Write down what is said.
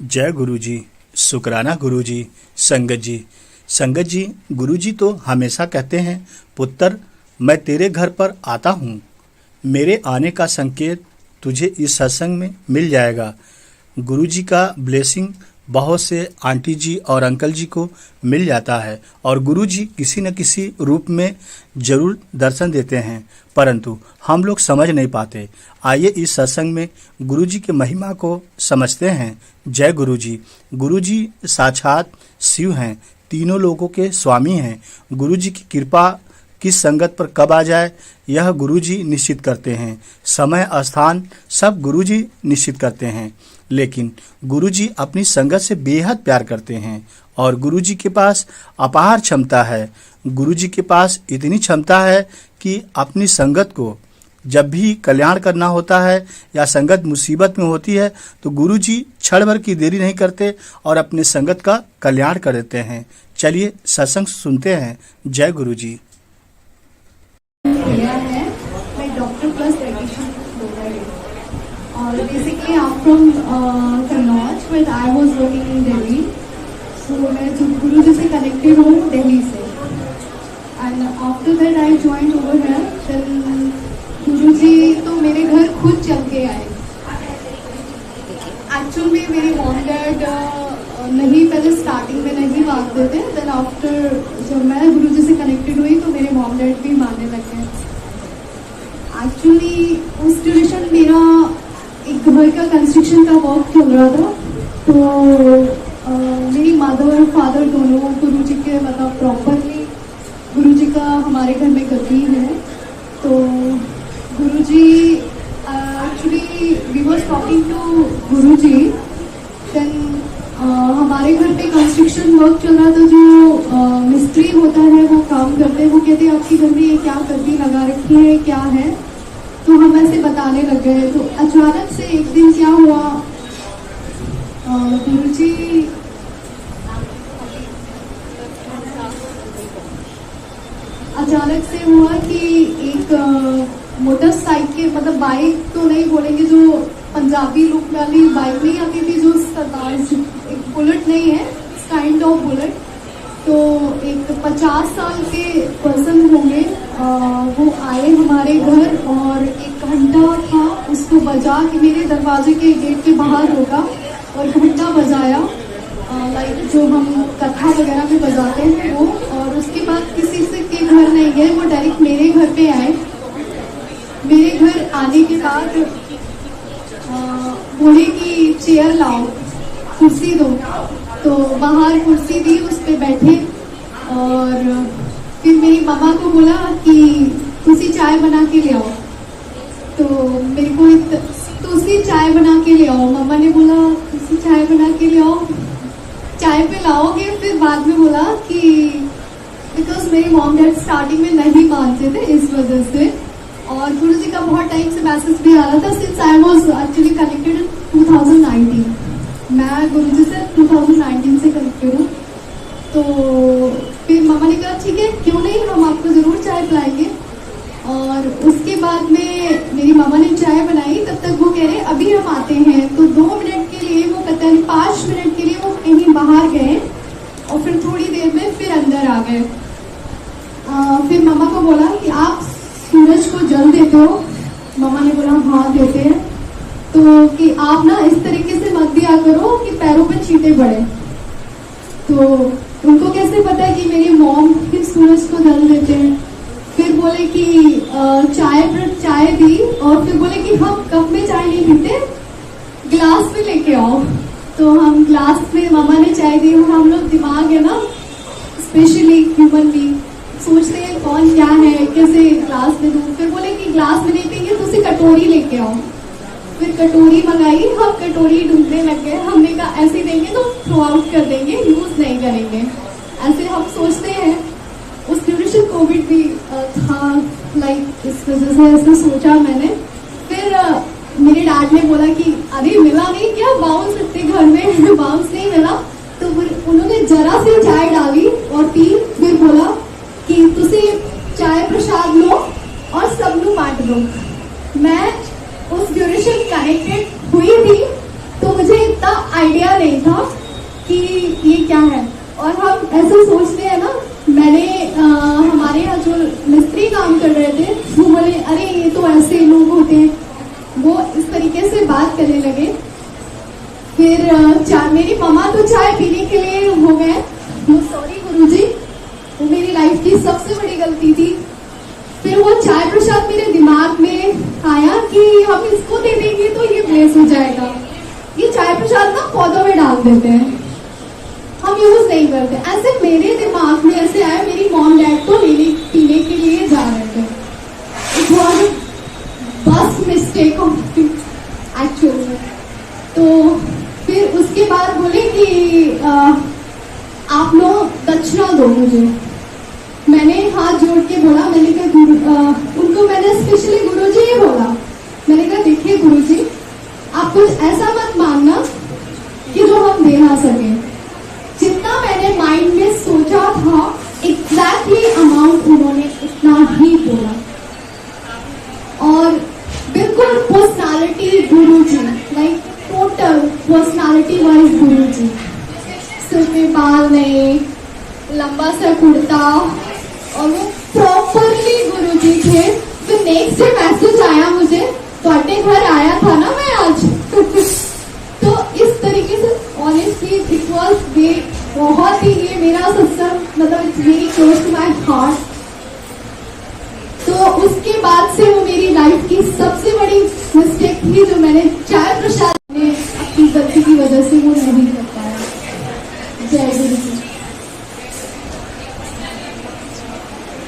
जय गुरु जी, शुक्राना गुरु जी। संगत जी, गुरु जी तो हमेशा कहते हैं, पुत्र मैं तेरे घर पर आता हूँ। मेरे आने का संकेत तुझे इस सत्संग में मिल जाएगा। गुरु जी का ब्लेसिंग बहुत से आंटी जी और अंकल जी को मिल जाता है और गुरु जी किसी न किसी रूप में जरूर दर्शन देते हैं, परंतु हम लोग समझ नहीं पाते। आइए इस सत्संग में गुरु जी की महिमा को समझते हैं। जय गुरु जी। गुरु जी साक्षात शिव हैं, तीनों लोगों के स्वामी हैं। गुरु जी की कृपा किस संगत पर कब आ जाए यह गुरुजी निश्चित करते हैं। समय स्थान सब गुरुजी निश्चित करते हैं, लेकिन गुरुजी अपनी संगत से बेहद प्यार करते हैं और गुरुजी के पास अपार क्षमता है। गुरुजी के पास इतनी क्षमता है कि अपनी संगत को जब भी कल्याण करना होता है या संगत मुसीबत में होती है तो गुरुजी क्षण भर की देरी नहीं करते और अपने संगत का कल्याण कर देते हैं। चलिए सत्संग सुनते हैं। जय गुरु जी। है मैं डॉक्टर प्लस प्रैक्टिशनर और basically I am from Kannauj but I was working in Delhi. So मैं गुरु जी से कनेक्टेड हूँ दिल्ली से and after that I joined over here. Then Guru ji तो मेरे घर खुद चल के आए। एक्चुअल में मेरी मॉम डैड नहीं, पहले स्टार्टिंग में नहीं मानते थे। देन आफ्टर जब मैं गुरु जी से कनेक्टेड हुई तो मेरे मॉम डैड भी मानने लगे। एक्चुअली उस ड्यूरेशन मेरा एक घर का कंस्ट्रक्शन का वर्क चल रहा था, तो मेरी मदर और फादर दोनों गुरु जी के मतलब प्रॉपरली गुरु जी का हमारे घर में गद्दी है। तो Guru ji actually we was talking to Guru ji. Then हमारे घर पे कंस्ट्रक्शन वर्क चल रहा था। जो मिस्त्री होता है वो काम करते हैं, वो कहते हैं आपके घर में ये क्या गद्दी लगा रखी है, क्या है। तो हम ऐसे बताने लग गए। तो अचानक से एक दिन क्या हुआ, गुरुजी अचानक से हुआ कि एक मोटरसाइकिल मतलब बाइक तो नहीं बोलेंगे, जो पंजाबी लुक वाली बाइक नहीं आती थी, जो सरदार एक बुलेट नहीं है, काइंड ऑफ बुलेट। तो एक 50 साल के पर्सन होंगे, वो आए हमारे घर और एक घंटा था उसको बजा के मेरे दरवाजे के गेट के बाहर होगा और घंटा बजाया, लाइक जो हम कथा वगैरह में बजाते हैं वो। और उसके बाद किसी से के घर नहीं गए, वो डायरेक्ट मेरे घर पे आए। मेरे घर आने के बाद बोले कि चेयर लाओ, कुर्सी दो। तो बाहर कुर्सी दी, उस पे बैठे और फिर मेरी मामा को बोला कि तुसी चाय बना के ले आओ। तो मेरे को तुसी चाय बना के ले आओ, मामा ने बोला तुसी चाय बना के ले आओ। चाय पे लाओगे, फिर बाद में बोला कि बिकॉज मेरी मॉम डैड स्टार्टिंग में नहीं मानते थे इस वजह से। और गुरु जी का बहुत टाइम से मैसेज भी आ रहा था, since I was actually connected in 2019। मैं गुरु जी से 2019 से कनेक्टेड हूँ। तो फिर मामा ने कहा ठीक है, क्यों नहीं, हम आपको जरूर चाय पिलाएंगे। और उसके बाद में मेरी मामा ने चाय बनाई, तब तक वो कह रहे अभी हम आते हैं। तो 2 मिनट के लिए वो पता नहीं 5 मिनट के लिए वो कहीं बाहर गए और फिर थोड़ी देर में फिर अंदर आ गए। फिर मामा को बोला कि आप सूरज को जल देते हो। मामा ने बोला हाँ देते हैं। तो कि आप ना इस तरीके से मत दिया करो कि पैरों पे छींटे पड़े। तो उनको कैसे पता है कि मेरी मॉम फिर सूरज को जल देते हैं। फिर बोले कि चाय दी और फिर बोले कि हम कप में चाय नहीं पीते, ग्लास में लेके आओ। तो हम ग्लास में मामा ने चाय दी और हम लोग दिमाग है ना, स्पेशली ह्यूमन बीइंग, सोचते हैं कौन क्या है, कैसे ग्लास में दूं। फिर बोले कि ग्लास में नहीं पिएंगे तो उसे कटोरी लेके आओ। फिर कटोरी मंगाई, हम कटोरी ढूंढने लग गए। हमने कहा ऐसे देंगे तो थ्रो आउट कर देंगे, यूज नहीं करेंगे, ऐसे हम सोचते हैं। उस ड्यूरेशन कोविड भी था, लाइक इस वजह से ऐसे सोचा मैंने। फिर मेरे डैड ने बोला कि अरे मिला नहीं क्या बाउंस इतने घर में, बाउंस नहीं मिला। तो उन्होंने जरा सी चाय डाली और पी। फिर बोला कि तुसी चाय प्रसाद लो और सबनू बांट दो। मैं उस ड्यूरेशन कनेक्टेड हुई थी तो मुझे इतना आइडिया नहीं था कि ये क्या है। और हम ऐसे सोचते हैं ना, मैंने हमारे यहाँ जो मिस्त्री काम कर रहे थे वो बोले अरे ये तो ऐसे लोग होते हैं, वो इस तरीके से बात करने लगे। फिर मेरी मम्मा तो चाय पीने के लिए हो गए। सॉरी गुरुजी, वो मेरी लाइफ की सबसे बड़ी गलती थी। फिर वो चाय प्रसाद मेरे दिमाग में आया कि हम इसको दे देंगे तो ये ब्लेस हो जाएगा। ये चाय प्रसाद ना पौधों में डाल देते हैं, हम यूज नहीं करते। ऐसे मेरे दिमाग में ऐसे आया, मेरी मॉम डैड तो लेने पीने के लिए जा रहे थे। इट वॉज बस मिस्टेक ऑफ एक्चुअल में। तो फिर उसके बाद बोले कि आप लोग दक्षिणा दो मुझे। मैंने हाथ जोड़ के बोला, मैंने कहा उनको मैंने स्पेशली गुरुजी ही बोला, मैंने कहा देखिए गुरुजी, आप कुछ ऐसा मत मांगना कि जो हम दे ना सके। जितना मैंने माइंड में सोचा था एग्जैक्टली अमाउंट उन्होंने उतना ही बोला। और बिल्कुल पर्सनालिटी गुरुजी, लाइक टोटल पर्सनालिटी वाइज गुरुजी। सिर में बाल नहीं, लंबा सा कुर्ता, और वो प्रॉपरली गुरुजी थे। फिर नेक्स्ट डे मैसेज आया मुझे, ਤੁਹਾਡੇ घर आया था ना मैं आज। तो इस तरीके से ऑनेस्टली इट वॉज बहुत ही, ये मेरा सत्संग मतलब it's very close to my heart. तो उसके बाद से वो मेरी लाइफ की सबसे बड़ी मिस्टेक थी जो मैंने चाय प्रसाद